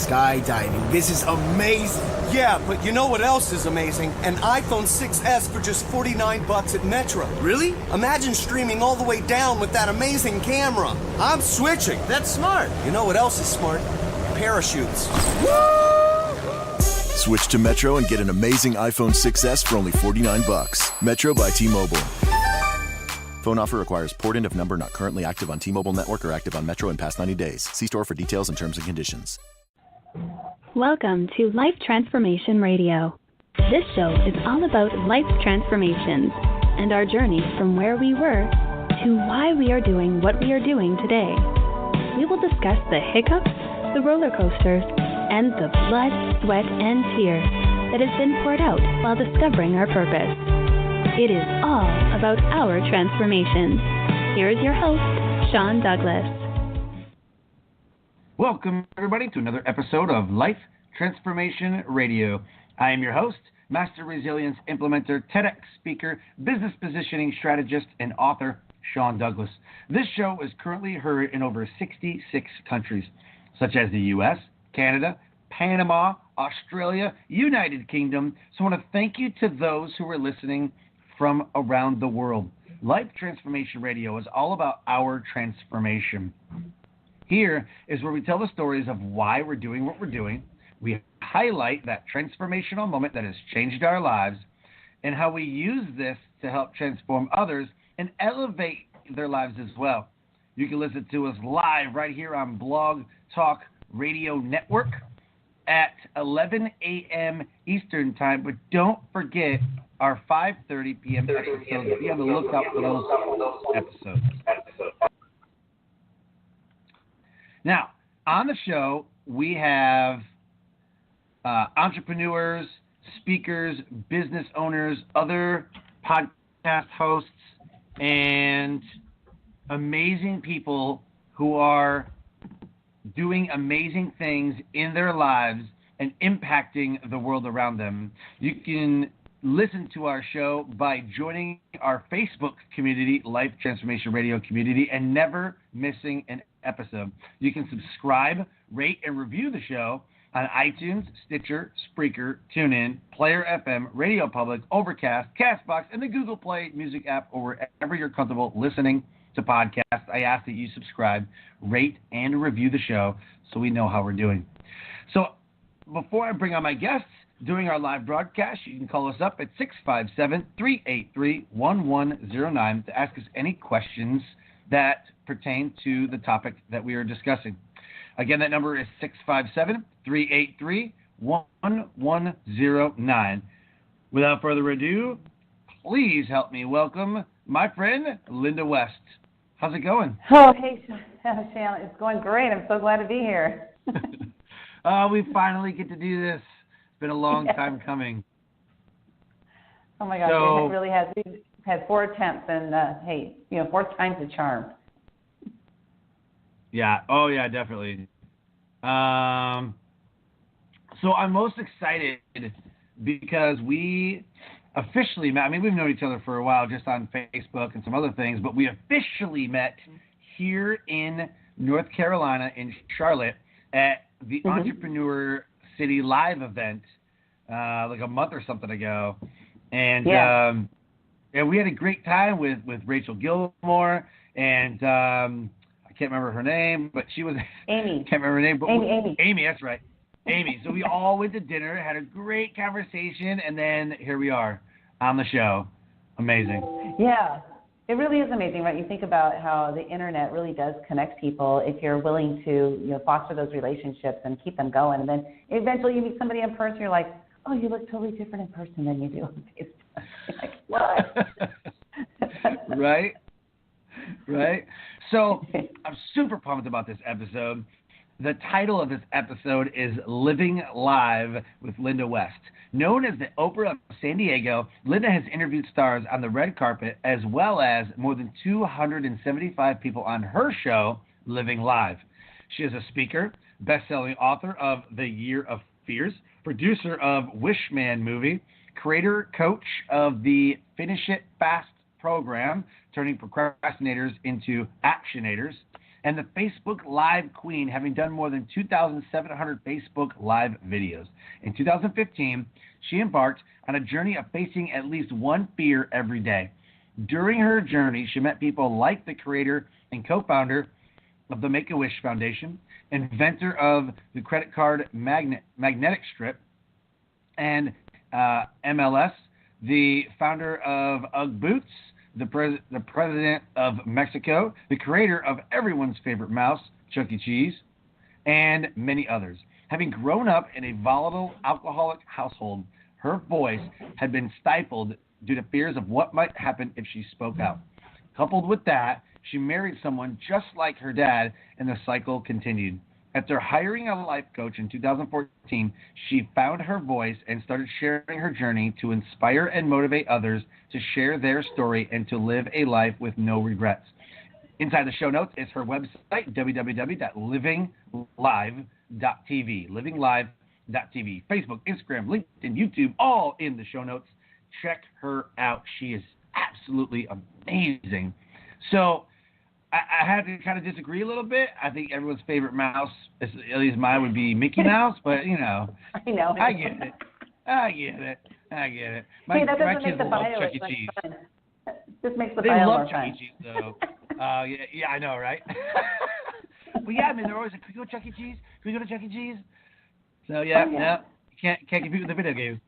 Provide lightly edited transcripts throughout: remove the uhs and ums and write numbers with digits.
skydiving. This is amazing. Yeah, but you know what else is amazing? An iPhone 6S for just $49 at Metro. Really? Imagine streaming all the way down with that amazing camera. I'm switching. That's smart. You know what else is smart? Parachutes. Switch to Metro and get an amazing iPhone 6S for only $49. Metro by T-Mobile. Phone offer requires port-in of number not currently active on T-Mobile network or active on Metro in past 90 days. See store for details and terms and conditions. Welcome to Life Transformation Radio. This show is all about life transformations and our journey from where we were to why we are doing what we are doing today. We will discuss the hiccups, the roller coasters, and the blood, sweat, and tears that has been poured out while discovering our purpose. It is all about our transformation. Here is your host, Sean Douglas. Welcome, everybody, to another episode of Life Transformation Radio. I am your host, Master Resilience Implementer, TEDx speaker, business positioning strategist, and author, Sean Douglas. This show is currently heard in over 66 countries, such as the U.S., Canada, Panama, Australia, United Kingdom. So I want to thank you to those who are listening from around the world. Life Transformation Radio is all about our transformation. Here is where we tell the stories of why we're doing what we're doing. We highlight that transformational moment that has changed our lives and how we use this to help transform others and elevate their lives as well. You can listen to us live right here on Blog Talk Radio Network at 11 a.m. Eastern Time, but don't forget our 5:30 p.m. episodes. Be on the lookout for those episodes. Now, on the show, we have entrepreneurs, speakers, business owners, other podcast hosts, and amazing people who are doing amazing things in their lives and impacting the world around them. You can listen to our show by joining our Facebook community, Life Transformation Radio community, and never missing an episode. You can subscribe, rate, and review the show on iTunes, Stitcher, Spreaker, TuneIn, Player FM, Radio Public, Overcast, CastBox, and the Google Play Music app, or wherever you're comfortable listening to podcasts. I ask that you subscribe, rate, and review the show so we know how we're doing. So before I bring on my guests during our live broadcast, you can call us up at 657-383-1109 to ask us any questions that pertain to the topic that we are discussing. Again, that number is 657-383-1109. Without further ado, please help me welcome my friend, Lynda West. How's it going? Oh, hey, Shannon. It's going great. I'm so glad to be here. We finally get to do this. It's been a long time coming. Oh, my gosh. So, it really has. We've had 4 attempts, and, hey, fourth time's a charm. Yeah. Oh, yeah, definitely. So I'm most excited because we officially met. I mean, we've known each other for a while just on Facebook and some other things, but we officially met here in North Carolina in Charlotte at the Entrepreneur City Live event like a month or something ago. And we had a great time with Rachel Gilmore and I can't remember her name, but she was Amy. Can't remember her name, but Amy, that's right. Amy. So we all went to dinner, had a great conversation, and then here we are on the show. Amazing. Yeah, it really is amazing, right? You think about how the internet really does connect people if you're willing to, foster those relationships and keep them going. And then eventually you meet somebody in person, you're like, oh, you look totally different in person than you do on Facebook. You're like, what? Right. So I'm super pumped about this episode. The title of this episode is Living Live with Lynda West. Known as the Oprah of San Diego, Lynda has interviewed stars on the red carpet as well as more than 275 people on her show, Living Live. She is a speaker, best-selling author of The Year of Fears, producer of Wishman movie, creator, coach of the Finish It Fast program, turning procrastinators into actionators, and the Facebook Live Queen, having done more than 2,700 Facebook Live videos. In 2015, she embarked on a journey of facing at least one fear every day. During her journey, she met people like the creator and co-founder of the Make-A-Wish Foundation, inventor of the credit card magnetic strip, and MLS, the founder of UGG Boots, the president of Mexico, the creator of everyone's favorite mouse, Chuck E. Cheese, and many others. Having grown up in a volatile, alcoholic household, her voice had been stifled due to fears of what might happen if she spoke out. Coupled with that, she married someone just like her dad, and the cycle continued. After hiring a life coach in 2014, she found her voice and started sharing her journey to inspire and motivate others to share their story and to live a life with no regrets. Inside the show notes is her website, www.livinglive.tv, livinglive.tv. Facebook, Instagram, LinkedIn, YouTube, all in the show notes. Check her out. She is absolutely amazing. So I had to kind of disagree a little bit. I think everyone's favorite mouse, at least mine, would be Mickey Mouse, but, you know. I know. I get it. That doesn't make the bio Chuck E. Cheese. Fun. This makes the They bio love more Chuck fun. E. Cheese, though. Yeah, I know, right? But yeah, I mean, they're always like, can we go to Chuck E. Cheese? Can we go to Chuck E. Cheese? So, yeah. Can't compete with the video game.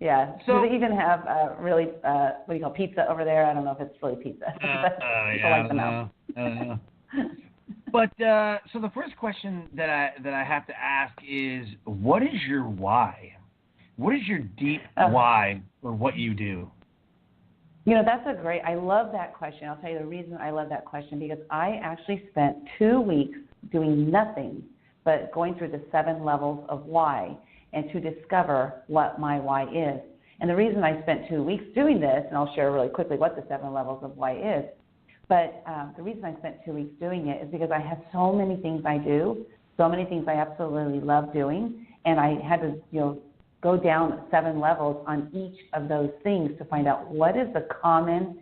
Yeah. So, do they even have really, what do you call pizza over there? I don't know if it's really pizza. People like the mouse. I don't know. But so the first question that I have to ask is, what is your why? What is your deep why for what you do? You know, I love that question. I'll tell you the reason I love that question, because I actually spent 2 weeks doing nothing but going through the 7 levels of why, and to discover what my why is. And the reason I spent 2 weeks doing this, and I'll share really quickly what the 7 levels of why is, but the reason I spent 2 weeks doing it is because I have so many things I do, so many things I absolutely love doing, and I had to, go down 7 levels on each of those things to find out what is the common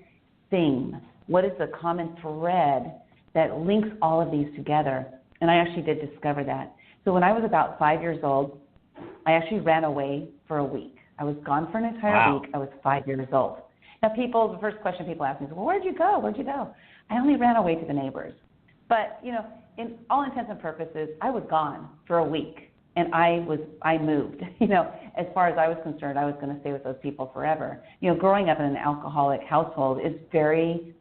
theme, what is the common thread that links all of these together. And I actually did discover that. So when I was about 5 years old, I actually ran away for a week. I was gone for an entire week. I was 5 years old. Now, the first question people ask me is, well, where'd you go? Where'd you go? I only ran away to the neighbors. But, in all intents and purposes, I was gone for a week, and I moved. As far as I was concerned, I was going to stay with those people forever. Growing up in an alcoholic household is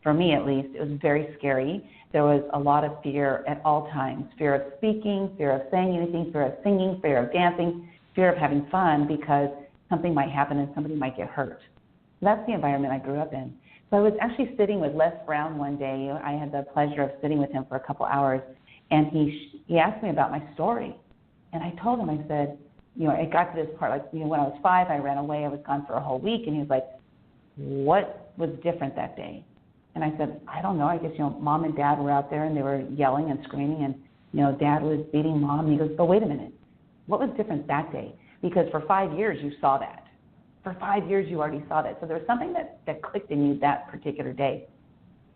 for me at least, it was very scary. There was a lot of fear at all times, fear of speaking, fear of saying anything, fear of singing, fear of dancing, fear of having fun because something might happen and somebody might get hurt. That's the environment I grew up in. So I was actually sitting with Les Brown one day. I had the pleasure of sitting with him for a couple hours, and he asked me about my story. And I told him, I said, it got to this part, when I was 5, I ran away, I was gone for a whole week, and he was like, what was different that day? And I said, I don't know, I guess, Mom and Dad were out there, and they were yelling and screaming, and, Dad was beating Mom, and he goes, but wait a minute, what was different that day? Because for 5 years, you saw that. For 5 years, you already saw that. So there was something that clicked in you that particular day.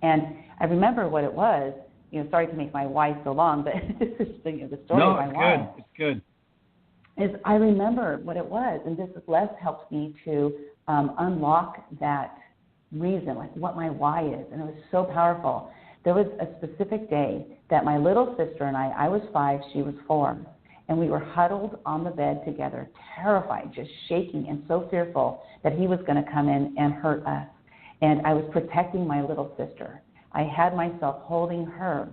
And I remember what it was. Sorry to make my why so long, but this is the story of my why. No, it's good. Is I remember what it was, and this Les helped me to unlock that reason, like what my why is, and it was so powerful. There was a specific day that my little sister and I was 5, she was 4, and we were huddled on the bed together, terrified, just shaking and so fearful that he was going to come in and hurt us. And I was protecting my little sister. I had myself holding her,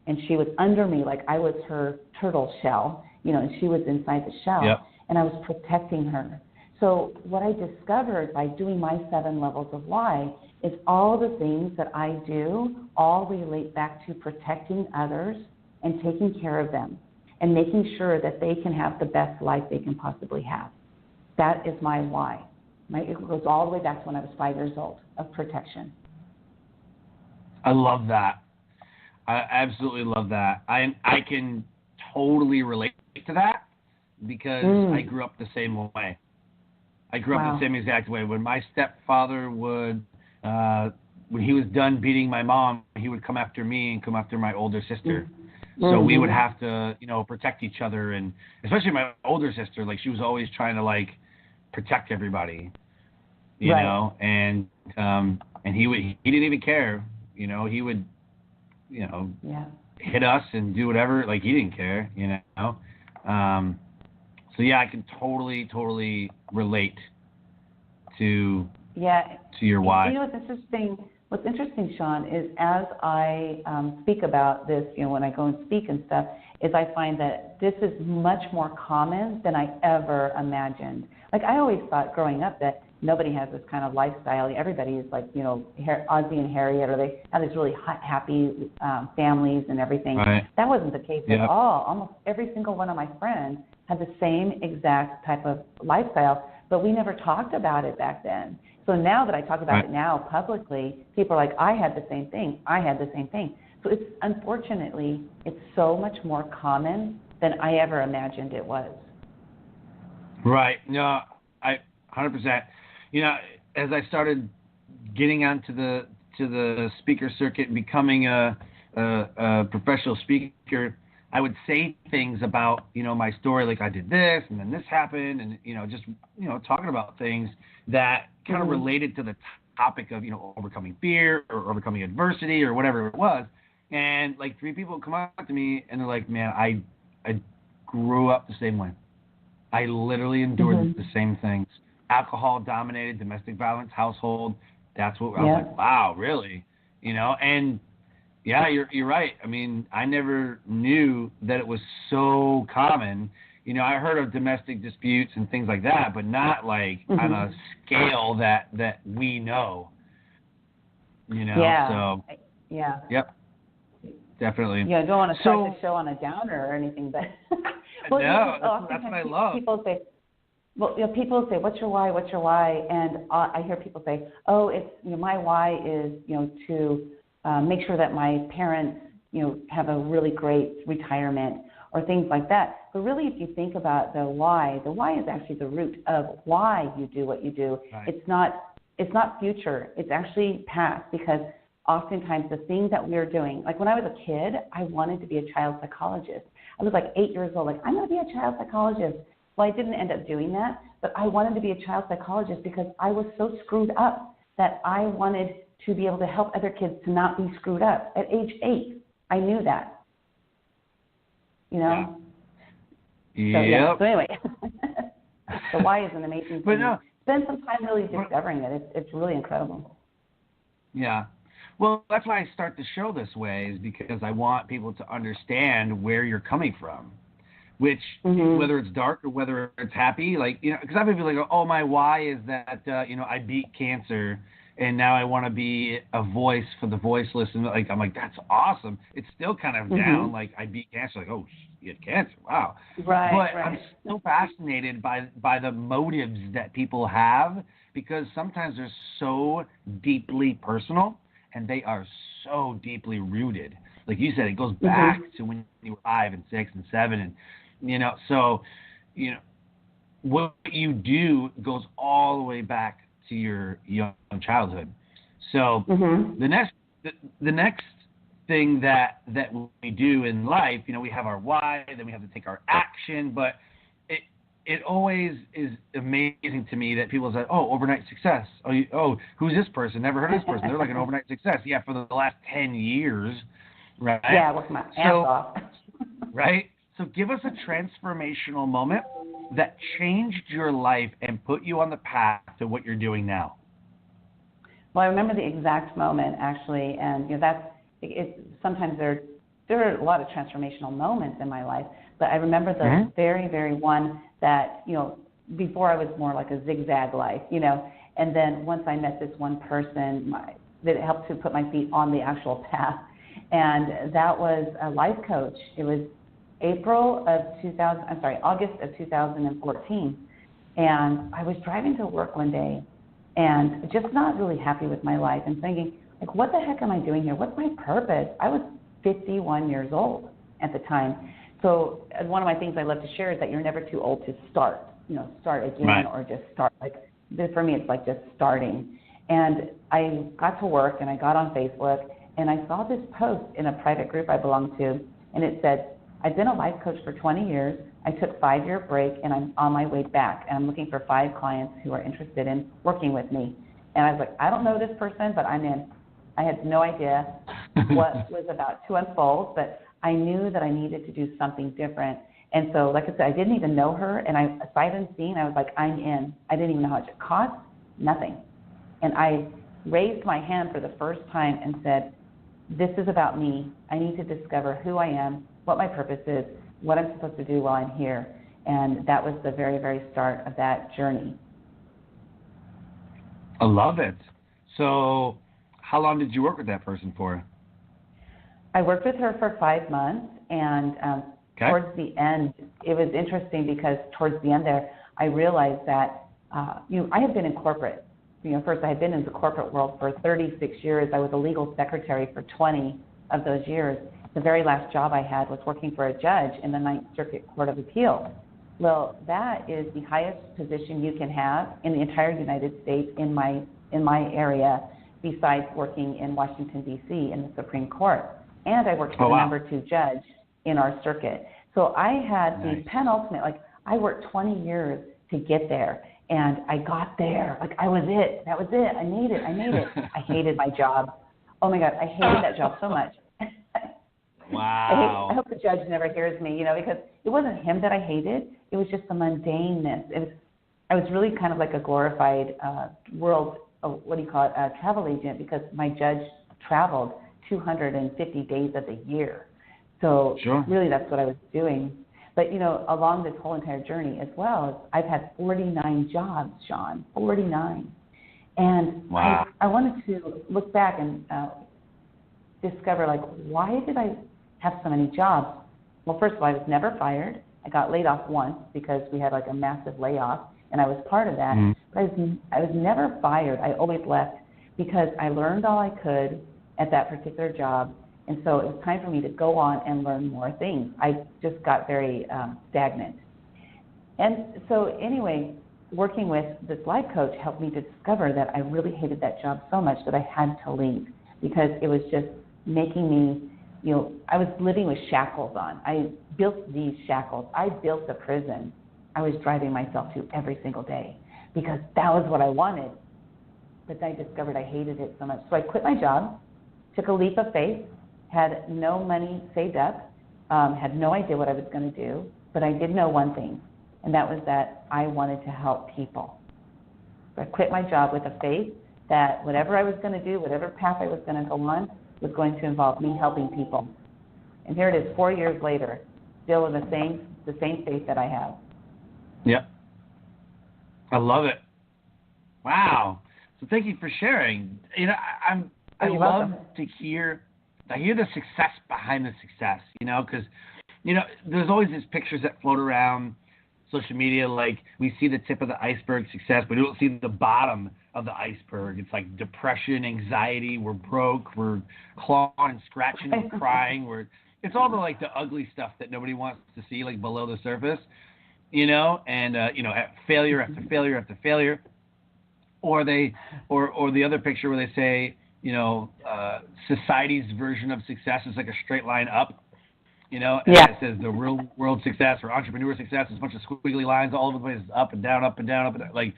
and she was under me like I was her turtle shell, and she was inside the shell, and I was protecting her. So what I discovered by doing my 7 levels of why is all the things that I do all relate back to protecting others and taking care of them and making sure that they can have the best life they can possibly have. That is my why. It goes all the way back to when I was 5 years old, of protection. I love that. I absolutely love that. I can totally relate to that because I grew up the same way. I grew up the same exact way. When my stepfather would when he was done beating my mom, he would come after me and come after my older sister. So we would have to, protect each other, and especially my older sister, like she was always trying to like protect everybody, you know, and he didn't even care, he would, hit us and do whatever, like he didn't care, So yeah, I can totally relate to your why. What's interesting, Sean, is as I speak about this, when I go and speak and stuff, is I find that this is much more common than I ever imagined. Like I always thought growing up that nobody has this kind of lifestyle. Everybody is like, Ozzy and Harriet, or they have these really happy families and everything. Right. That wasn't the case at all. Almost every single one of my friends had the same exact type of lifestyle, but we never talked about it back then. So now that I talk about it now publicly, people are like, I had the same thing. So unfortunately, it's so much more common than I ever imagined it was. Right. No, 100%. As I started getting onto the speaker circuit and becoming a professional speaker, I would say things about, my story, like I did this and then this happened, and, just, talking about things that kind of related to the topic of, overcoming fear or overcoming adversity or whatever it was. And like 3 people would come up to me and they're like, man, I grew up the same way. I literally endured the same things. Alcohol-dominated, domestic violence household. That's what I was like, wow, really? And yeah, you're right. I mean, I never knew that it was so common. I heard of domestic disputes and things like that, but not like on a scale that we know. So yep, definitely. Yeah, I don't want to start the show on a downer or anything, but that's what I love. People say, people say, "What's your why? What's your why?" And I hear people say, "Oh, it's my why is to make sure that my parents have a really great retirement," or things like that. But really, if you think about the why is actually the root of why you do what you do. Right. It's not future. It's actually past, because oftentimes the things that we're doing, like when I was a kid, I wanted to be a child psychologist. I was like 8 years old, like I'm going to be a child psychologist. Well, I didn't end up doing that, but I wanted to be a child psychologist because I was so screwed up that I wanted to be able to help other kids to not be screwed up. At age 8, I knew that. Yeah. So anyway, the why is an amazing thing. Spend some time really discovering it. It's really incredible. Yeah. Well, that's why I start the show this way, is because I want people to understand where you're coming from, which, whether it's dark or whether it's happy, like, because I've been like, oh, my why is that, I beat cancer and now I want to be a voice for the voiceless. And I'm like, that's awesome. It's still kind of down, like I beat cancer, like, oh, you had cancer, wow. Right. But I'm still fascinated by the motives that people have, because sometimes they're so deeply personal and they are so deeply rooted. Like you said, it goes back to when you were 5 and 6 and 7, and so what you do goes all the way back to your young childhood. So the next thing that we do in life, we have our why, then we have to take our action, but it always is amazing to me that people say, oh, overnight success. Oh, who's this person? Never heard of this person. They're like an overnight success. Yeah, for the last 10 years, right? Yeah, with my ass off. Right? So give us a transformational moment that changed your life and put you on the path to what you're doing now. Well, I remember the exact moment, actually, and sometimes there are a lot of transformational moments in my life, but I remember the very, very one that, before I was more like a zigzag life, and then once I met this one person that helped to put my feet on the actual path, and that was a life coach. It was August of 2014, and I was driving to work one day and just not really happy with my life and thinking, like, what the heck am I doing here? What's my purpose? I was 51 years old at the time. So one of my things I love to share is that you're never too old to start, start again, or just start. Like, for me, it's like just starting. And I got to work and I got on Facebook and I saw this post in a private group I belong to, and it said, I've been a life coach for 20 years. I took a 5-year break and I'm on my way back, and I'm looking for 5 clients who are interested in working with me. And I was like, I don't know this person, but I'm in. I had no idea what was about to unfold, but I knew that I needed to do something different. And so, like I said, I didn't even know her, and I sight unseen, I was like, I'm in. I didn't even know how much it cost, nothing. And I raised my hand for the first time and said, this is about me. I need to discover who I am, what my purpose is, what I'm supposed to do while I'm here. And that was the very, very start of that journey. I love it. So how long did you work with that person for? I worked with her for 5 months, and towards the end, it was interesting because towards the end there, I realized that, I had been in corporate. First I had been in the corporate world for 36 years. I was a legal secretary for 20 of those years. The very last job I had was working for a judge in the Ninth Circuit Court of Appeals. Well, that is the highest position you can have in the entire United States in my area, besides working in Washington, D.C. in the Supreme Court. And I worked for the number 2 judge in our circuit. So I had the penultimate, I worked 20 years to get there. And I got there. I was it. That was it. I made it. I hated my job. Oh, my God. I hated that job so much. Wow. I hope the judge never hears me, because it wasn't him that I hated. It was just the mundaneness. I was really kind of like a glorified travel agent, because my judge traveled 250 days of the year. So really that's what I was doing. But, along this whole entire journey as well, I've had 49 jobs, Sean, 49. And I wanted to look back and discover, why did I have so many jobs? Well, first of all, I was never fired. I got laid off once because we had a massive layoff, and I was part of that. But I was never fired. I always left because I learned all I could at that particular job. And so it was time for me to go on and learn more things. I just got very stagnant. And so anyway, working with this life coach helped me to discover that I really hated that job so much that I had to leave, because it was just making me, I was living with shackles on. I built these shackles. I built a prison I was driving myself to every single day, because that was what I wanted. But I discovered I hated it so much. So I quit my job, took a leap of faith, had no money saved up, had no idea what I was going to do, but I did know one thing, and that was that I wanted to help people. So I quit my job with a faith that whatever I was going to do, whatever path I was going to go on, was going to involve me helping people. And here it is 4 years later, still with the same faith that I have. Yep. I love it. Wow. So thank you for sharing. I love to hear the success behind the success, because, there's always these pictures that float around social media, we see the tip of the iceberg success, but we don't see the bottom of the iceberg. It's like depression, anxiety, we're broke, we're clawing and scratching and crying. It's all the ugly stuff that nobody wants to see, below the surface, and failure after failure after failure. Or the other picture where they say, society's version of success is like a straight line up, and it says the real world success or entrepreneur success is a bunch of squiggly lines all over the place, up and down, up and down, up and down.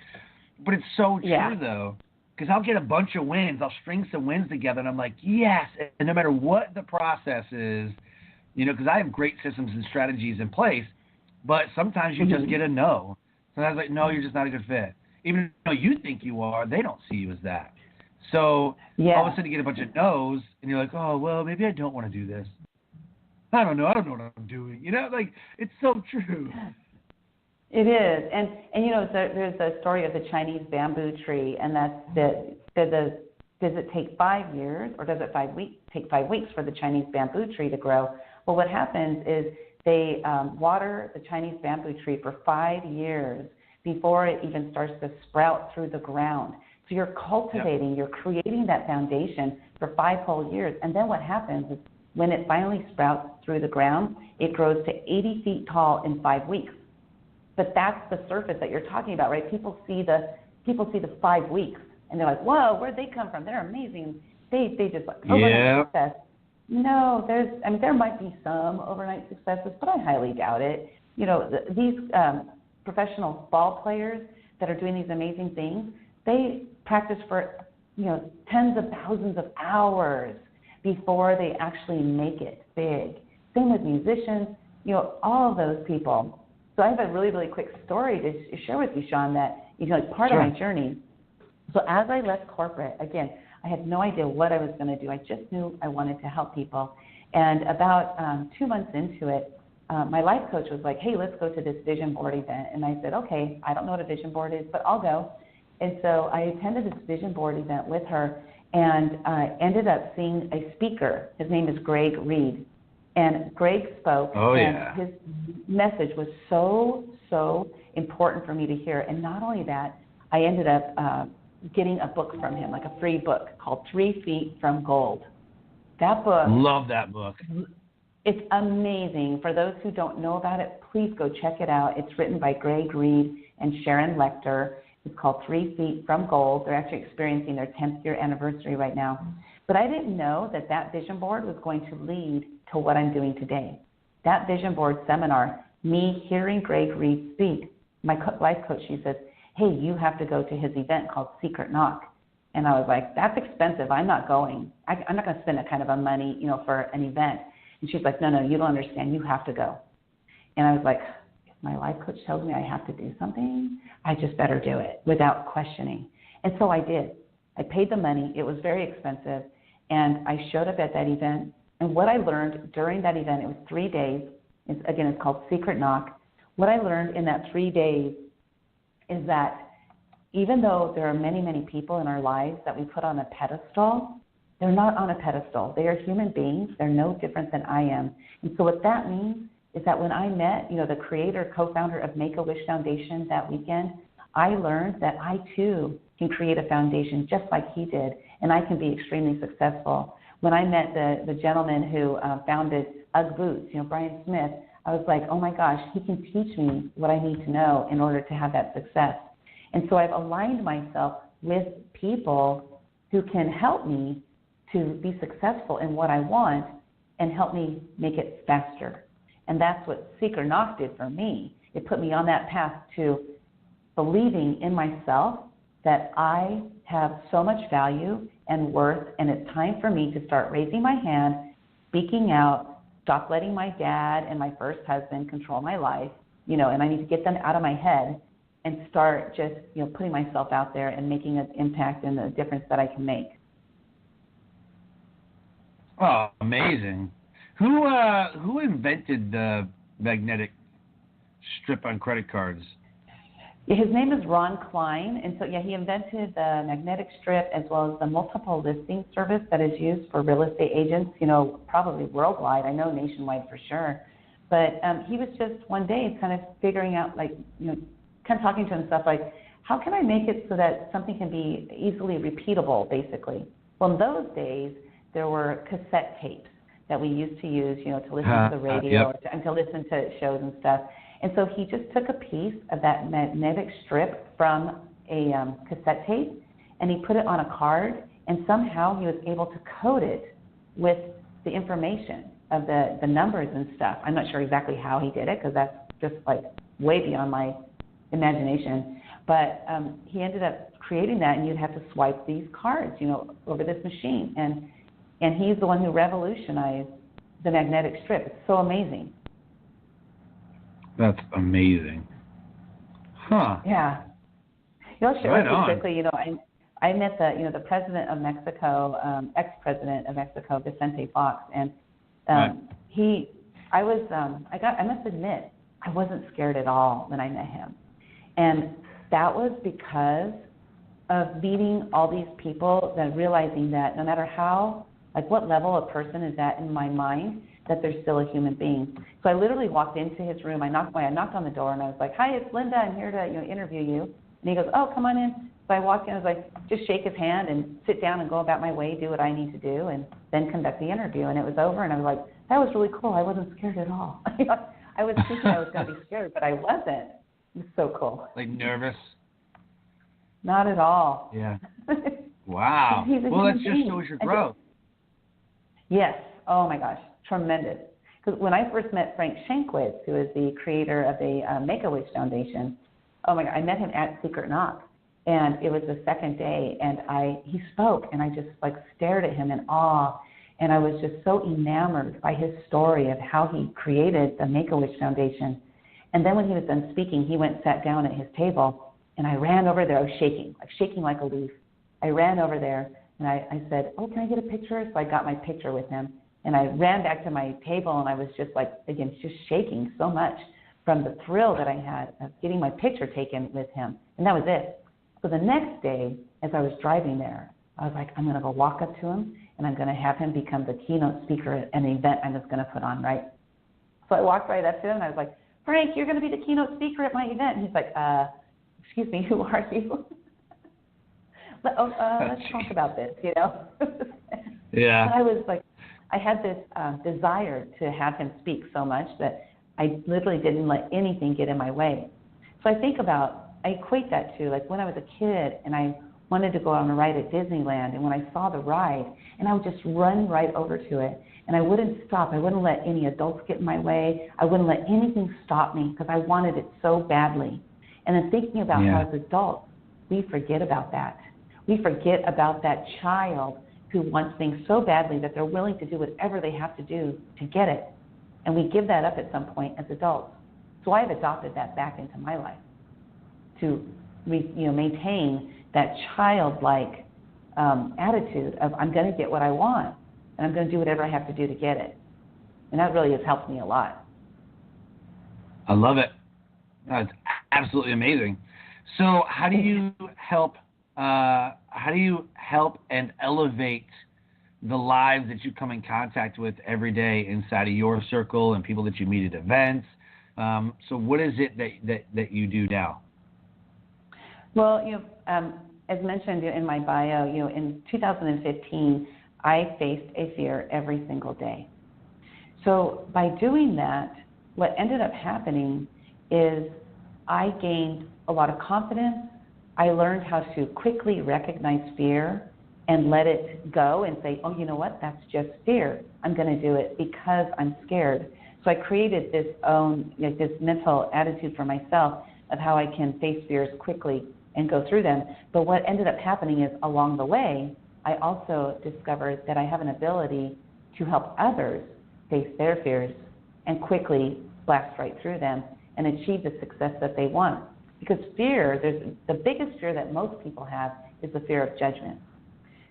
But it's so true though, because I'll get a bunch of wins, I'll string some wins together, and I'm like, yes, and no matter what the process is, because I have great systems and strategies in place, but sometimes you just get a no. Sometimes no, you're just not a good fit. Even though you think you are, they don't see you as that. So all of a sudden you get a bunch of no's, and you're like, oh, well, maybe I don't want to do this. I don't know what I'm doing. It's so true. It is. And there's a story of the Chinese bamboo tree, and that's does it take 5 years, or does it take 5 weeks for the Chinese bamboo tree to grow? Well, what happens is they water the Chinese bamboo tree for 5 years before it even starts to sprout through the ground. So you're cultivating, you're creating that foundation for 5 whole years. And then what happens is when it finally sprouts through the ground, it grows to 80 feet tall in 5 weeks. But that's the surface that you're talking about, right? People see the 5 weeks, And they're like, whoa, where'd they come from? They're amazing. They just like overnight success. No, there might be some overnight successes, but I highly doubt it. These professional ball players that are doing these amazing things, they practice for, tens of thousands of hours before they actually make it big. Same with musicians, all of those people. So I have a really, really quick story to share with you, Sean, that, part of my journey. So as I left corporate, again, I had no idea what I was going to do. I just knew I wanted to help people. And about 2 months into it, my life coach was like, hey, let's go to this vision board event. And I said, okay, I don't know what a vision board is, but I'll go. And so I attended this vision board event with her, and I ended up seeing a speaker. His name is Greg Reed. And Greg spoke, and his message was so important for me to hear. And not only that, I ended up getting a book from him, like a free book called 3 Feet from Gold. That book. Love that book. It's amazing. For those who don't know about it, please go check it out. It's written by Greg Reed and Sharon Lecter. It's called 3 Feet from Gold. They're actually experiencing their 10th year anniversary right now. But I didn't know that vision board was going to lead to what I'm doing today. That vision board seminar, me hearing Greg Reed speak, my life coach, she says, hey, you have to go to his event called Secret Knock. And I was like, that's expensive. I'm not going. I'm not going to spend that kind of money, for an event. And she's like, no, you don't understand. You have to go. And I was like, if my life coach tells me I have to do something, I just better do it without questioning. And so I did. I paid the money. It was very expensive. And I showed up at that event. And what I learned during that event, it was 3 days. It's called Secret Knock. What I learned in that 3 days is that even though there are many, many people in our lives that we put on a pedestal, they're not on a pedestal. They are human beings. They're no different than I am. And so what that means is that when I met, the creator, co-founder of Make-A-Wish Foundation that weekend, I learned that I too can create a foundation just like he did, and I can be extremely successful. When I met the gentleman who founded UGG Boots, Brian Smith, I was like, oh my gosh, he can teach me what I need to know in order to have that success. And so I've aligned myself with people who can help me to be successful in what I want and help me make it faster. And that's what Secret Knock did for me. It put me on that path to believing in myself that I have so much value and worth, and it's time for me to start raising my hand, speaking out, stop letting my dad and my first husband control my life, and I need to get them out of my head and start just, putting myself out there and making an impact and the difference that I can make. Oh, amazing. Who invented the magnetic strip on credit cards? His name is Ron Klein, and so he invented the magnetic strip as well as the multiple listing service that is used for real estate agents, probably worldwide. I know nationwide for sure. But he was just one day kind of figuring out, kind of talking to himself, like, how can I make it so that something can be easily repeatable, basically? Well, in those days, there were cassette tapes that we used to use, to listen to the radio and to listen to shows and stuff. And so he just took a piece of that magnetic strip from a cassette tape, and he put it on a card, and somehow he was able to code it with the information of the numbers and stuff. I'm not sure exactly how he did it, because that's just like way beyond my imagination. But he ended up creating that, and you'd have to swipe these cards, over this machine. And he's the one who revolutionized the magnetic strip. It's so amazing. That's amazing. Huh. Yeah. I'll share Right with you on. quickly. I met the president of Mexico, ex-president of Mexico, Vicente Fox, and I must admit, I wasn't scared at all when I met him, and that was because of meeting all these people, and realizing that no matter how, what level a person is at in my mind, that they're still a human being. So I literally walked into his room. I knocked on the door, and I was like, "Hi, it's Lynda. I'm here to interview you." And he goes, "Oh, come on in." So I walked in. I was like, just shake his hand and sit down and go about my way, do what I need to do, and then conduct the interview. And it was over, and I was like, that was really cool. I wasn't scared at all. I was thinking I was going to be scared, but I wasn't. It was so cool. Like nervous? Not at all. Yeah. Wow. Well, that just shows your growth. Yes. Oh, my gosh. Tremendous. Because when I first met Frank Shankwitz, who is the creator of the Make-A-Wish Foundation, oh, my God, I met him at Secret Knock. And it was the second day, and he spoke, and I just, stared at him in awe. And I was just so enamored by his story of how he created the Make-A-Wish Foundation. And then when he was done speaking, he went and sat down at his table, and I ran over there. I was shaking like a leaf. I ran over there, and I said, oh, can I get a picture? So I got my picture with him. And I ran back to my table, and I was just just shaking so much from the thrill that I had of getting my picture taken with him. And that was it. So the next day, as I was driving there, I was like, I'm going to go walk up to him, and I'm going to have him become the keynote speaker at an event I was going to put on, right? So I walked right up to him, and I was like, Frank, you're going to be the keynote speaker at my event. And he's like, excuse me, who are you? Let's talk about this, Yeah. But I was like, I had this desire to have him speak so much that I literally didn't let anything get in my way. So I equate that to when I was a kid and I wanted to go on a ride at Disneyland, and when I saw the ride, and I would just run right over to it, and I wouldn't stop. I wouldn't let any adults get in my way. I wouldn't let anything stop me because I wanted it so badly. And then thinking about how as adults, we forget about that. We forget about that child who wants things so badly that they're willing to do whatever they have to do to get it. And we give that up at some point as adults. So I have adopted that back into my life to maintain that childlike attitude of I'm going to get what I want, and I'm going to do whatever I have to do to get it. And that really has helped me a lot. I love it. That's absolutely amazing. So how do you help and elevate the lives that you come in contact with every day inside of your circle and people that you meet at events? So what is it that you do now? Well, as mentioned in my bio, in 2015, I faced a fear every single day. So by doing that, what ended up happening is I gained a lot of confidence. I learned how to quickly recognize fear and let it go and say, oh, you know what, that's just fear. I'm going to do it because I'm scared. So I created this mental attitude for myself of how I can face fears quickly and go through them. But what ended up happening is along the way, I also discovered that I have an ability to help others face their fears and quickly blast right through them and achieve the success that they want. Because fear, the biggest fear that most people have is the fear of judgment.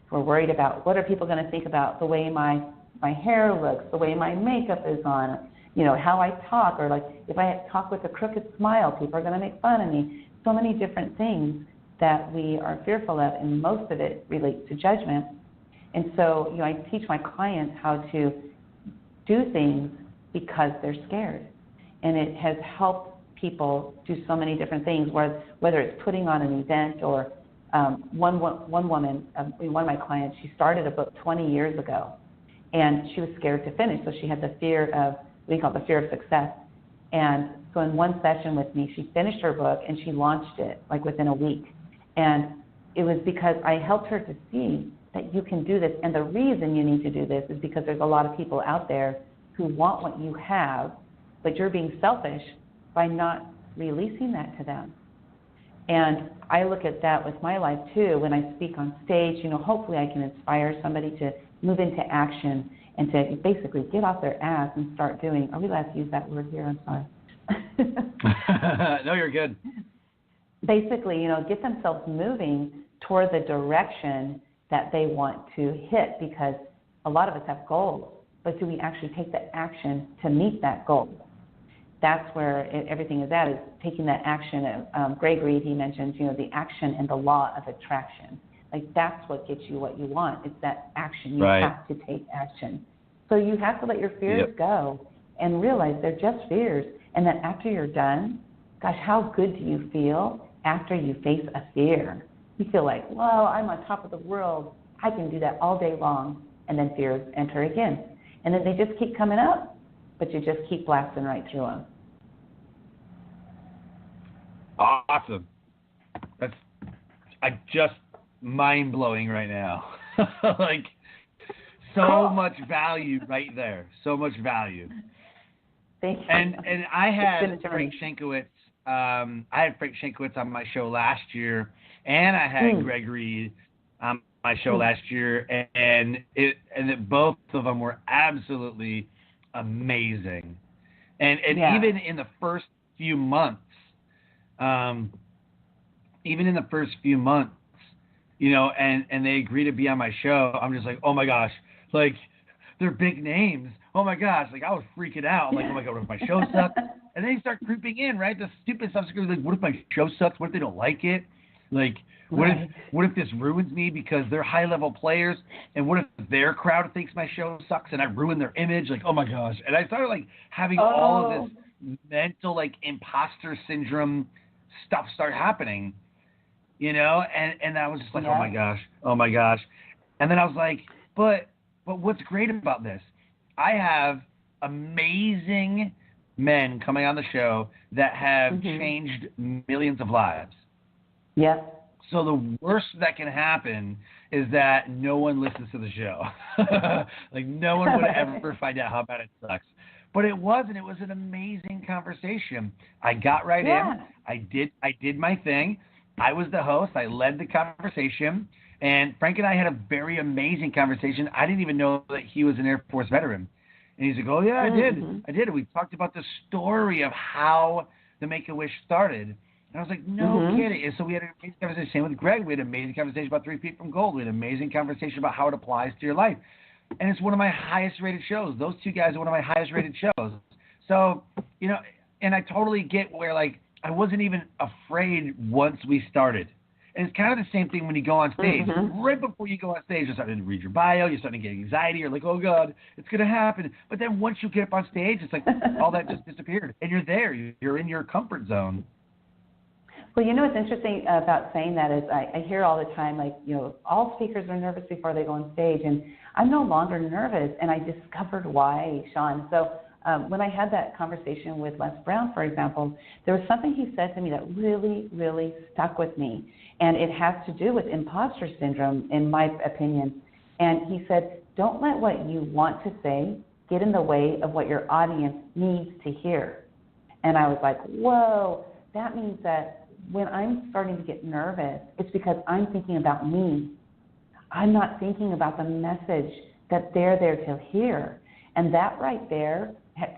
We're worried about what are people going to think about the way my hair looks, the way my makeup is on, how I talk, or if I talk with a crooked smile, people are going to make fun of me. So many different things that we are fearful of, and most of it relates to judgment. And so, I teach my clients how to do things because they're scared. And it has helped people do so many different things, whether it's putting on an event or one woman, one of my clients, she started a book 20 years ago, and she was scared to finish. So she had the fear of, we call it the fear of success. And so in one session with me, she finished her book and she launched it within a week. And it was because I helped her to see that you can do this. And the reason you need to do this is because there's a lot of people out there who want what you have, but you're being selfish by not releasing that to them. And I look at that with my life too. When I speak on stage, hopefully I can inspire somebody to move into action and to basically get off their ass and start doing. Are we allowed to use that word here? I'm sorry. No, you're good. Basically, get themselves moving toward the direction that they want to hit, because a lot of us have goals, but do we actually take the action to meet that goal? That's where everything is at, is taking that action. Greg Reed, he mentions, the action and the law of attraction. That's what gets you what you want. It's that action. You have to take action. So you have to let your fears go and realize they're just fears. And then after you're done, gosh, how good do you feel after you face a fear? You feel like, well, I'm on top of the world. I can do that all day long. And then fears enter again. And then they just keep coming up, but you just keep blasting right through them. Awesome. That's I just mind-blowing right now. Like, so much value right there. So much value. Thank you. And I had Frank Shankowitz. On my show last year, and I had Gregory on my show last year, and both of them were absolutely amazing. And even in the first few months, you know, and they agree to be on my show, I'm just like, oh my gosh, like, they're big names. Oh my gosh, like, I was freaking out. I'm like, oh my God, what if my show sucks? And then you start creeping in, right? The stupid stuff. Like, what if my show sucks? What if they don't like it? Like, what if this ruins me because they're high-level players? And what if their crowd thinks my show sucks and I ruin their image? Like, oh my gosh. And I started, like, having all of this mental, like, imposter syndrome stuff start happening, you know? And I was just like, oh my gosh. And then I was like, but what's great about this? I have amazing men coming on the show that have changed millions of lives. Yeah. So the worst that can happen is that no one listens to the show. Like, no one would ever find out how bad it sucks. But it wasn't. It was an amazing conversation. I got right in. I did my thing. I was the host. I led the conversation. And Frank and I had a very amazing conversation. I didn't even know that he was an Air Force veteran. And he's like, oh, yeah, I did. We talked about the story of how the Make-A-Wish started. And I was like, no kidding. And so we had an amazing conversation. Same with Greg. We had an amazing conversation about 3 Feet from Gold. We had an amazing conversation about how it applies to your life. And it's one of my highest rated shows. Those 2 guys are one of my highest rated shows. So, you know, and I totally get where, like, I wasn't even afraid once we started. And it's kind of the same thing when you go on stage. Right before you go on stage, you're starting to read your bio, you're starting to get anxiety, you're like, oh God, it's going to happen. But then once you get up on stage, it's like all that just disappeared. And you're there. You're in your comfort zone. Well, you know what's interesting about saying that is I hear all the time, like, you know, all speakers are nervous before they go on stage. And I'm no longer nervous. And I discovered why, Sean. So when I had that conversation with Les Brown, for example, there was something he said to me that really, really stuck with me. And it has to do with imposter syndrome, in my opinion. And he said, don't let what you want to say get in the way of what your audience needs to hear. And I was like, whoa, that means that when I'm starting to get nervous, it's because I'm thinking about me. I'm not thinking about the message that they're there to hear. And that right there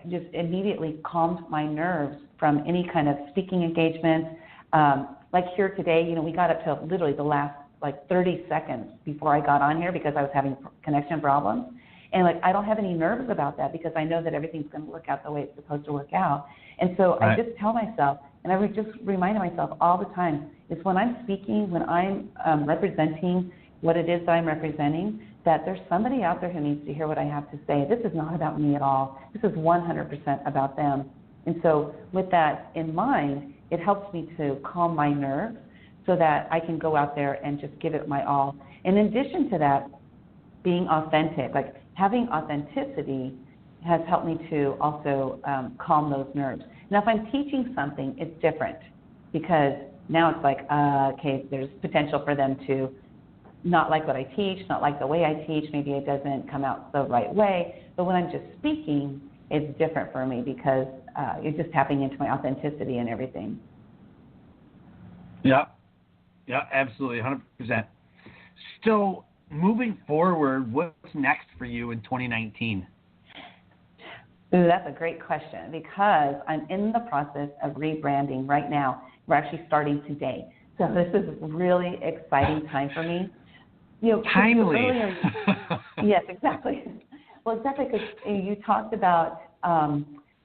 just immediately calmed my nerves from any kind of speaking engagement. Like here today, you know, we got up to literally the last like 30 seconds before I got on here because I was having connection problems. And like, I don't have any nerves about that because I know that everything's going to work out the way it's supposed to work out. And so I just tell myself, and I just remind myself all the time, is when I'm speaking, when I'm representing what it is that I'm representing, that there's somebody out there who needs to hear what I have to say. This is not about me at all. This is 100% about them. And so with that in mind, it helps me to calm my nerves so that I can go out there and just give it my all. In addition to that, being authentic, like having authenticity has helped me to also calm those nerves. Now, if I'm teaching something, it's different because now it's like, okay, there's potential for them to not like what I teach, not like the way I teach. Maybe it doesn't come out the right way. But when I'm just speaking, it's different for me because you're just tapping into my authenticity and everything. Yeah, absolutely, 100%. So moving forward, what's next for you in 2019? Ooh, that's a great question because I'm in the process of rebranding right now. We're actually starting today. So this is a really exciting time for me. You know, timely. Earlier, yes, exactly. Well, exactly, because you talked about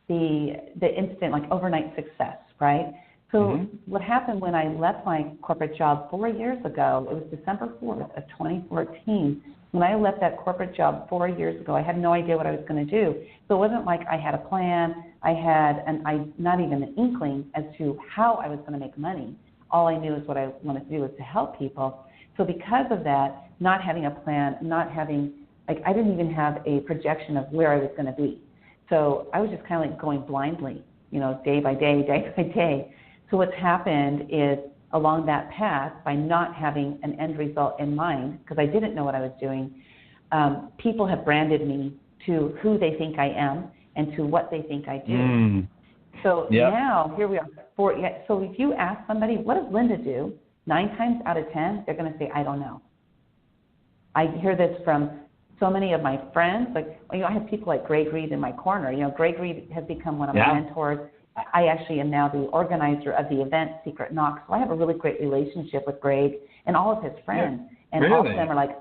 the instant, like overnight success, right? So what happened when I left my corporate job 4 years ago, it was December 4th of 2014. When I left that corporate job 4 years ago, I had no idea what I was going to do. So it wasn't like I had a plan. I had not even an inkling as to how I was going to make money. All I knew is what I wanted to do was to help people. So because of that, not having a plan, not having, like, I didn't even have a projection of where I was going to be. So I was just kind of like going blindly, you know, day by day, day by day. So what's happened is along that path, by not having an end result in mind, because I didn't know what I was doing, people have branded me to who they think I am and to what they think I do. So now, here we are. So if you ask somebody, what does Lynda do? 9 times out of 10, they're going to say, I don't know. I hear this from so many of my friends. Like, I have people like Greg Reed in my corner. Greg Reed has become one of my mentors. I actually am now the organizer of the event Secret Knock. So I have a really great relationship with Greg and all of his friends. And all of them are like,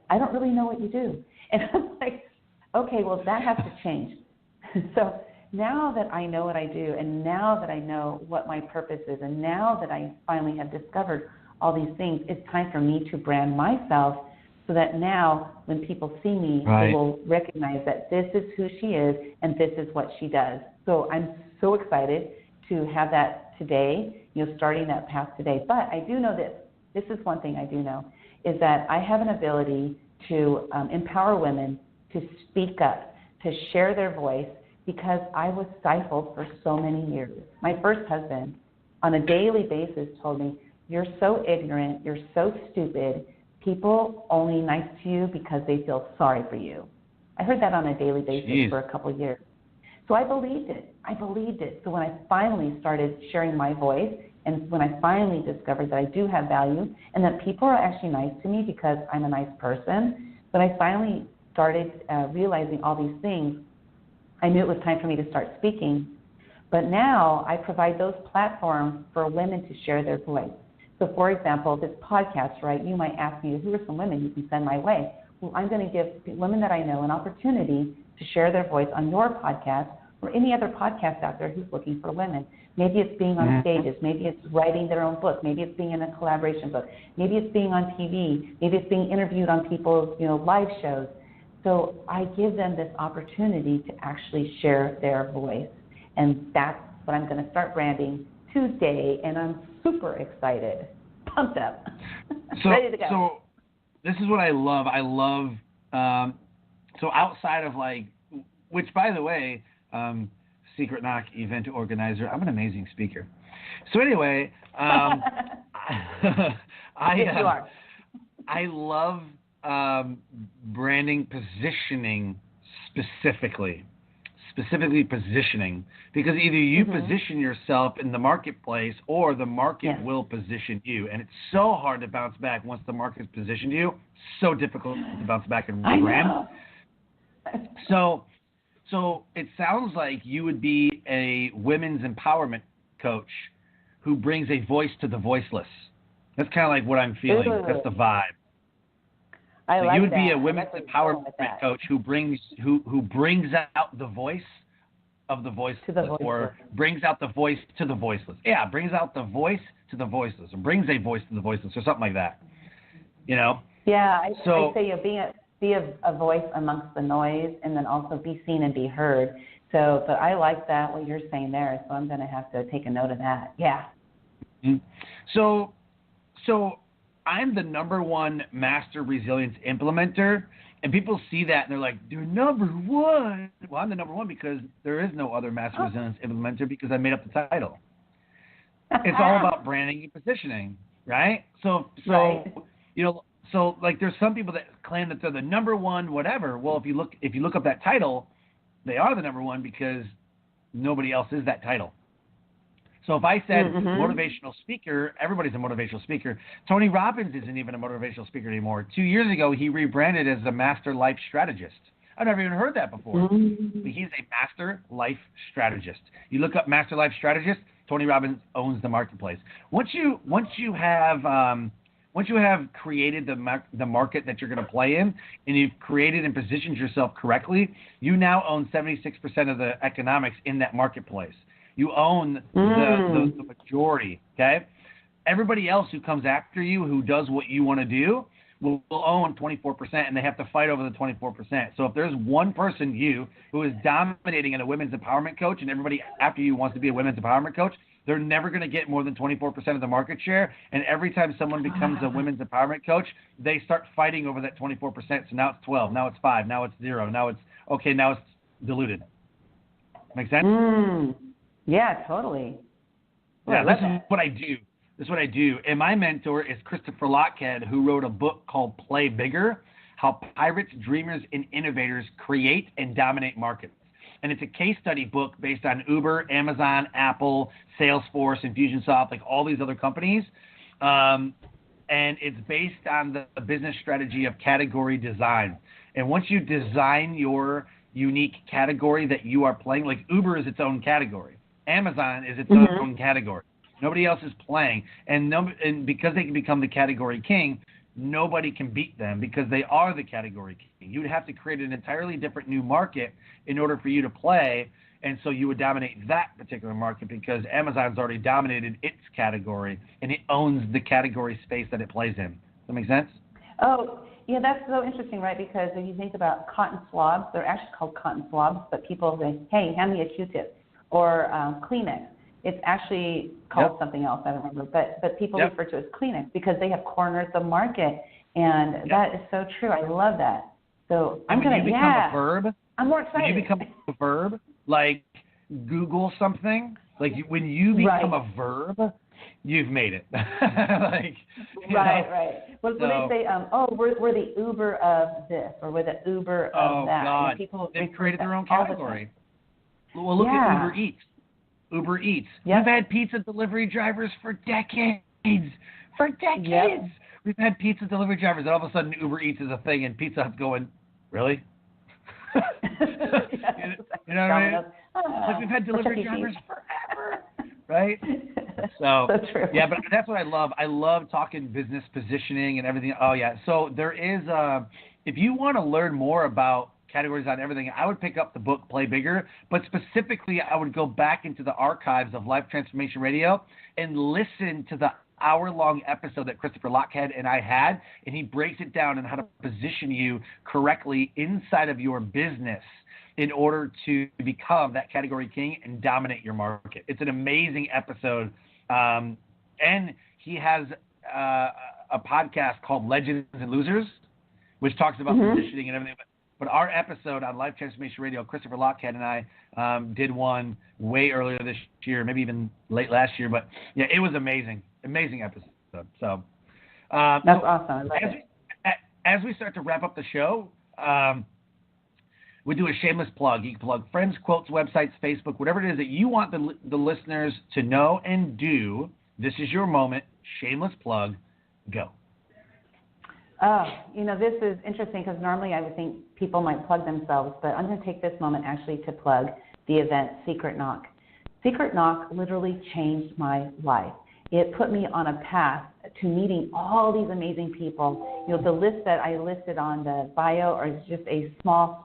I don't really know what you do. And I'm like, okay, well, that has to change. So now that I know what I do, and now that I know what my purpose is, and now that I finally have discovered all these things, it's time for me to brand myself so that now when people see me, they will recognize that this is who she is and this is what she does. So I'm so excited to have that today, starting that path today. But I do know this is one thing I do know, is that I have an ability to empower women to speak up, to share their voice, because I was stifled for so many years. My first husband, on a daily basis, told me, you're so ignorant, you're so stupid, people only nice to you because they feel sorry for you. I heard that on a daily basis for a couple of years. So I believed it. So when I finally started sharing my voice, and when I finally discovered that I do have value and that people are actually nice to me because I'm a nice person, when I finally started realizing all these things, I knew it was time for me to start speaking. But now I provide those platforms for women to share their voice. So, for example, this podcast, right, you might ask me, who are some women you can send my way? Well, I'm going to give women that I know an opportunity to share their voice on your podcast or any other podcast out there who's looking for women. Maybe it's being on stages. Maybe it's writing their own book. Maybe it's being in a collaboration book. Maybe it's being on TV. Maybe it's being interviewed on people's, live shows. So I give them this opportunity to actually share their voice. And that's what I'm going to start branding today. And I'm super excited, pumped up, ready to go. So this is what I love. So outside of which by the way, Secret Knock event organizer, I'm an amazing speaker. So anyway, Yes, you are. I love branding, positioning specifically positioning, because either you position yourself in the marketplace or the market will position you. And it's so hard to bounce back once the market's positioned you, so difficult to bounce back and brand. So it sounds like you would be a women's empowerment coach who brings a voice to the voiceless. That's kind of like what I'm feeling. Ooh. That's the vibe. You would be a women's empowerment coach who brings out the voice of the voiceless, or brings out the voice to the voiceless. Yeah, brings out the voice to the voiceless, or brings a voice to the voiceless, or something like that. Yeah, I say be a voice amongst the noise, and then also be seen and be heard. So, but I like that, what you're saying there, so I'm going to have to take a note of that. Yeah. Mm-hmm. So I'm the #1 master resilience implementer, and people see that and they're like, they're #1. Well, I'm the #1 because there is no other master resilience implementer, because I made up the title. It's all about branding and positioning, right? So there's some people that claim that they're the #1 whatever. Well, if you look up that title, they are the #1 because nobody else is that title. So if I said motivational speaker, everybody's a motivational speaker. Tony Robbins isn't even a motivational speaker anymore. 2 years ago, he rebranded as a master life strategist. I've never even heard that before. But he's a master life strategist. You look up master life strategist, Tony Robbins owns the marketplace. Once you have created the market that you're going to play in, and you've created and positioned yourself correctly, you now own 76% of the economics in that marketplace. You own the majority, okay? Everybody else who comes after you, who does what you want to do, will own 24%, and they have to fight over the 24%. So if there's one person, who is dominating in a women's empowerment coach, and everybody after you wants to be a women's empowerment coach, they're never going to get more than 24% of the market share. And every time someone becomes a women's empowerment coach, they start fighting over that 24%. So now it's 12, now it's 5, now it's 0, now it's diluted. Make sense? Yeah, totally. Yeah, this is what I do. This is what I do. And my mentor is Christopher Lochhead, who wrote a book called Play Bigger: How Pirates, Dreamers, and Innovators Create and Dominate Markets. And it's a case study book based on Uber, Amazon, Apple, Salesforce, Infusionsoft, like all these other companies. And it's based on the business strategy of category design. And once you design your unique category that you are playing, like Uber is its own category. Amazon is its own category. Nobody else is playing. And because they can become the category king, nobody can beat them because they are the category king. You'd have to create an entirely different new market in order for you to play, and so you would dominate that particular market because Amazon's already dominated its category, and it owns the category space that it plays in. Does that make sense? Oh, yeah, that's so interesting, right? Because if you think about cotton swabs, they're actually called cotton swabs, but people say, hey, hand me a Q-tip, or Kleenex. It's actually called something else, I don't remember, but people refer to it as Kleenex because they have cornered the market, and that is so true. I love that. So I'm going to, become a verb, I'm more excited. When you become a verb, like Google something, like when you become a verb, you've made it. Right. What do they say? We're the Uber of this, or we're the Uber of that. God. They've created their own category. Well, look at Uber Eats. Uber Eats. We've had pizza delivery drivers for decades. We've had pizza delivery drivers, and all of a sudden Uber Eats is a thing, and Pizza Hut's going, really? You know what I mean? Like we've had delivery drivers forever, right? So true. Yeah, but that's what I love. I love talking business positioning and everything. Oh yeah. So there is if you want to learn more about categories on everything, I would pick up the book Play Bigger, but specifically I would go back into the archives of Life Transformation Radio and listen to the hour-long episode that Christopher Lochhead and I had, and he breaks it down on how to position you correctly inside of your business in order to become that category king and dominate your market. It's an amazing episode, and he has a podcast called Legends and Losers, which talks about positioning and everything. But our episode on Life Transformation Radio, Christopher Lochhead and I did one way earlier this year, maybe even late last year. But yeah, it was amazing. Amazing episode. So that's awesome. I love it. As we start to wrap up the show, we do a shameless plug. You can plug friends, quotes, websites, Facebook, whatever it is that you want the listeners to know and do. This is your moment. Shameless plug. Go. This is interesting because normally I would think people might plug themselves, but I'm going to take this moment actually to plug the event Secret Knock. Secret Knock literally changed my life. It put me on a path to meeting all these amazing people. The list that I listed on the bio is just a small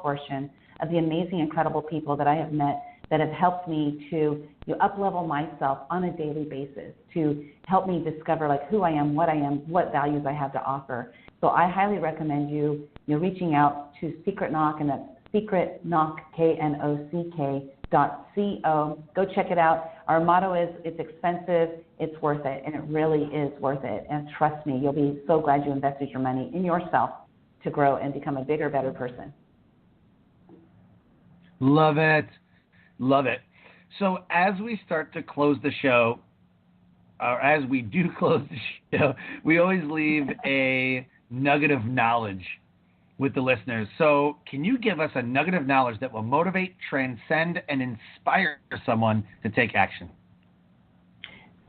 portion of the amazing, incredible people that I have met that have helped me to up-level myself on a daily basis, to help me discover who I am, what values I have to offer. So I highly recommend you reaching out to Secret Knock, and that's Secret Knock, KNOCK.co. Go check it out. Our motto is, it's expensive, it's worth it, and it really is worth it. And trust me, you'll be so glad you invested your money in yourself to grow and become a bigger, better person. Love it. Love it. So as we start to close the show, or as we do close the show, we always leave a nugget of knowledge with the listeners. So can you give us a nugget of knowledge that will motivate, transcend, and inspire someone to take action?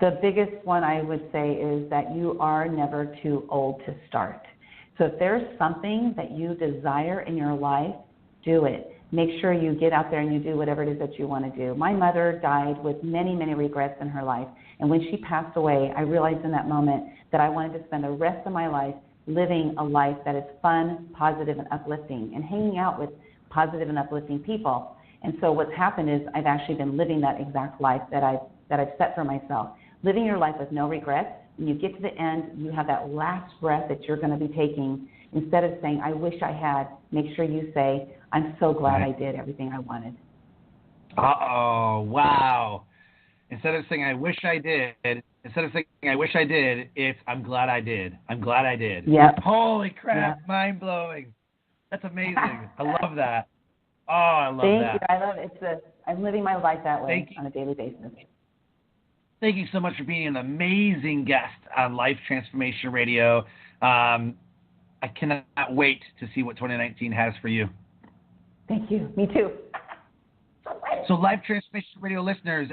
The biggest one I would say is that you are never too old to start. So if there's something that you desire in your life, do it. Make sure you get out there and you do whatever it is that you want to do. My mother died with many, many regrets in her life. And when she passed away, I realized in that moment that I wanted to spend the rest of my life living a life that is fun, positive, and uplifting, and hanging out with positive and uplifting people. And so what's happened is I've actually been living that exact life that I've set for myself. Living your life with no regrets. When you get to the end, you have that last breath that you're going to be taking. Instead of saying, I wish I had, make sure you say, I'm so glad I did everything I wanted. Uh-oh, wow. Instead of saying, I wish I did, it's, I'm glad I did. I'm glad I did. Yep. Holy crap, mind-blowing. That's amazing. I love that. Oh, I love that. Thank you. I love it. I'm living my life that way on a daily basis. thank you so much for being an amazing guest on Life Transformation Radio. I cannot wait to see what 2019 has for you. Thank you. Me too. So Life Transformation Radio listeners,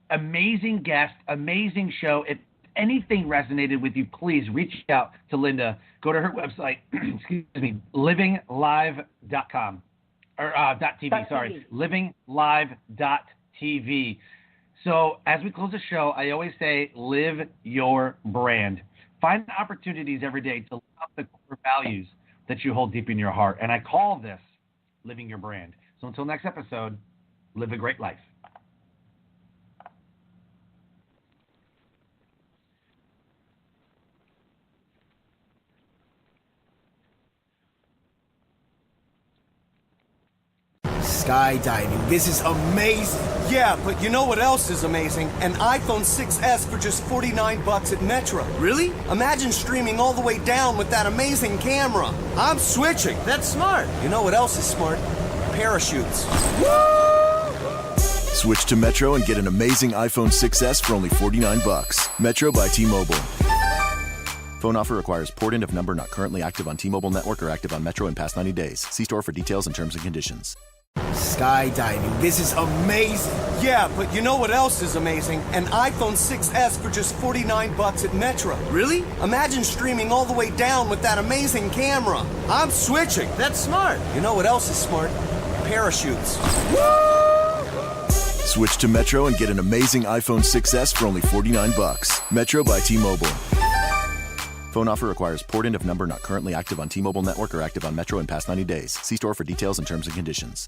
amazing guest, amazing show. If anything resonated with you, please reach out to Lynda. Go to her website, excuse me, livinglive.com. Or .tv, sorry. livinglive.tv. So as we close the show, I always say, live your brand. Find opportunities every day to live up the core values that you hold deep in your heart. And I call this living your brand. So until next episode, live a great life. Skydiving. This is amazing. Yeah, but you know what else is amazing? An iPhone 6S for just 49 bucks at Metro. Really? Imagine streaming all the way down with that amazing camera. I'm switching. That's smart. You know what else is smart? Parachutes. Switch to Metro and get an amazing iPhone 6S for only 49 bucks. Metro by T-Mobile. Phone offer requires port-in of number not currently active on T-Mobile network or active on Metro in past 90 days. See store for details and terms and conditions. Skydiving. This is amazing. Yeah, but you know what else is amazing? An iPhone 6S for just 49 bucks at Metro. Really? Imagine streaming all the way down with that amazing camera. I'm switching. That's smart. You know what else is smart? Parachutes. Switch to Metro and get an amazing iPhone 6S for only 49 bucks. Metro by T-Mobile. Phone offer requires port-in of number not currently active on T-Mobile network or active on Metro in past 90 days. See store for details and terms and conditions.